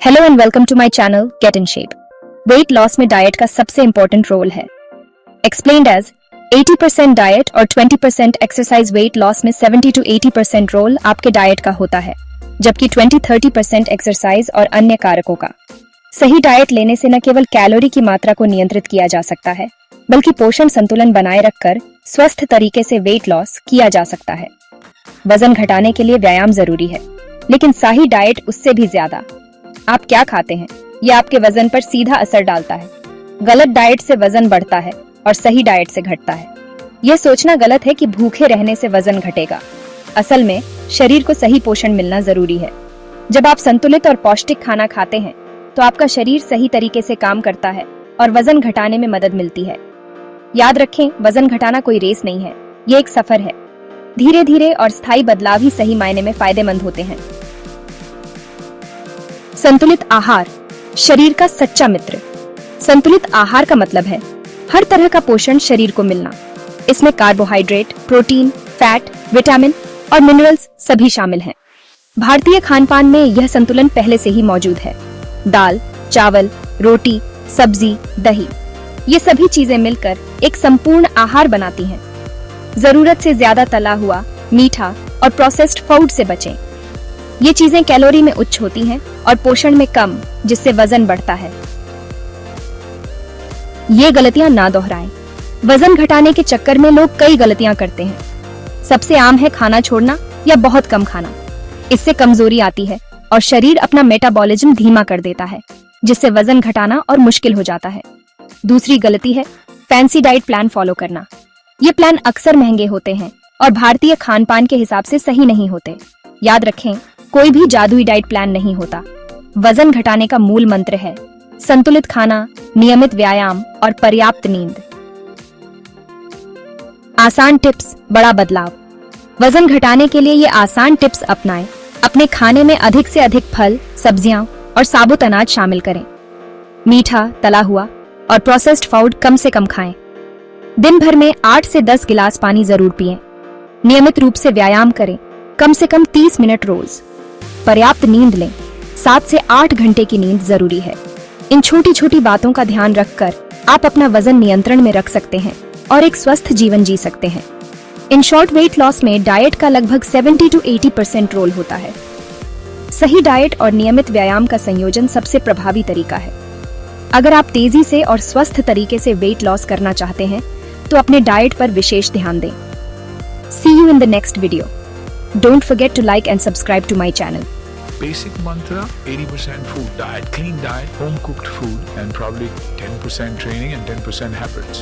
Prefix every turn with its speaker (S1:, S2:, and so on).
S1: Hello and welcome to my channel get in shape. Weight loss में diet का सबसे important role है। Explained as 80% diet और 20% exercise. Wait loss में 70 to 80% role आपके diet का होता है, जबकि 20-30% एक्सरसाइज और अन्य कारकों का। सही डाइट लेने से न केवल कैलोरी की मात्रा को नियंत्रित किया जा सकता है, बल्कि पोषण संतुलन बनाए रखकर स्वस्थ तरीके से वेट लॉस किया जा सकता है। वजन घटाने के लिए व्यायाम जरूरी है, लेकिन सही डाइट उससे भी ज्यादा। आप क्या खाते हैं यह आपके वजन पर सीधा असर डालता है। गलत डाइट से वजन बढ़ता है और सही डाइट से घटता है। यह सोचना गलत है कि भूखे रहने से वजन घटेगा। असल में शरीर को सही पोषण मिलना जरूरी है। जब आप संतुलित और पौष्टिक खाना खाते हैं तो आपका शरीर सही तरीके से काम करता है और वजन घटाने में मदद मिलती है। याद रखें, वजन घटाना कोई रेस नहीं है, ये एक सफर है। धीरे धीरे और स्थायी बदलाव ही सही मायने में फायदेमंद होते हैं। संतुलित आहार शरीर का सच्चा मित्र। संतुलित आहार का मतलब है हर तरह का पोषण शरीर को मिलना। इसमें कार्बोहाइड्रेट, प्रोटीन, फैट, विटामिन और मिनरल्स सभी शामिल हैं। भारतीय खानपान में यह संतुलन पहले से ही मौजूद है। दाल, चावल, रोटी, सब्जी, दही, ये सभी चीजें मिलकर एक संपूर्ण आहार बनाती हैं। जरूरत से ज्यादा तला हुआ, मीठा और प्रोसेस्ड फूड से बचें। ये चीजें कैलोरी में उच्च होती हैं और पोषण में कम, जिससे वजन बढ़ता है। ये गलतियां ना दोहराएं। वजन घटाने के चक्कर में लोग कई गलतियां करते हैं। सबसे आम है खाना छोड़ना या बहुत कम खाना। इससे कमजोरी आती है और शरीर अपना मेटाबॉलिज्म धीमा कर देता है, जिससे वजन घटाना और मुश्किल हो जाता है। दूसरी गलती है फैंसी डाइट प्लान फॉलो करना। ये प्लान अक्सर महंगे होते हैं और भारतीय खानपान के हिसाब से सही नहीं होते। याद रखें, कोई भी जादुई डाइट प्लान नहीं होता। वजन घटाने का मूल मंत्र है संतुलित खाना, नियमित व्यायाम और पर्याप्त नींद। आसान टिप्स, बड़ा बदलाव। वजन घटाने के लिए ये आसान टिप्स अपनाएं। अपने खाने में अधिक से अधिक फल, सब्जियां और साबुत अनाज शामिल करें। मीठा, तला हुआ और प्रोसेस्ड फूड कम से कम खाएं। दिन भर में 8 से 10 गिलास पानी जरूर पिएं। नियमित रूप से व्यायाम करें, कम से कम 30 मिनट रोज। पर्याप्त नींद लें, 7 से 8 घंटे की नींद जरूरी है। इन छोटी छोटी बातों का ध्यान रखकर आप अपना वजन नियंत्रण में रख सकते हैं और एक स्वस्थ जीवन जी सकते हैं। इन शॉर्ट, वेट लॉस में डाइट का लगभग 70 to 80% रोल होता है। सही डाइट और नियमित व्यायाम का संयोजन सबसे प्रभावी तरीका है। अगर आप तेजी से और स्वस्थ तरीके से वेट लॉस करना चाहते हैं तो अपने डाइट पर विशेष ध्यान दें। See you in the next video. Don't forget to like and subscribe to my channel.
S2: Basic mantra: 80% food diet, clean diet, home cooked food, and probably 10% training and 10% habits.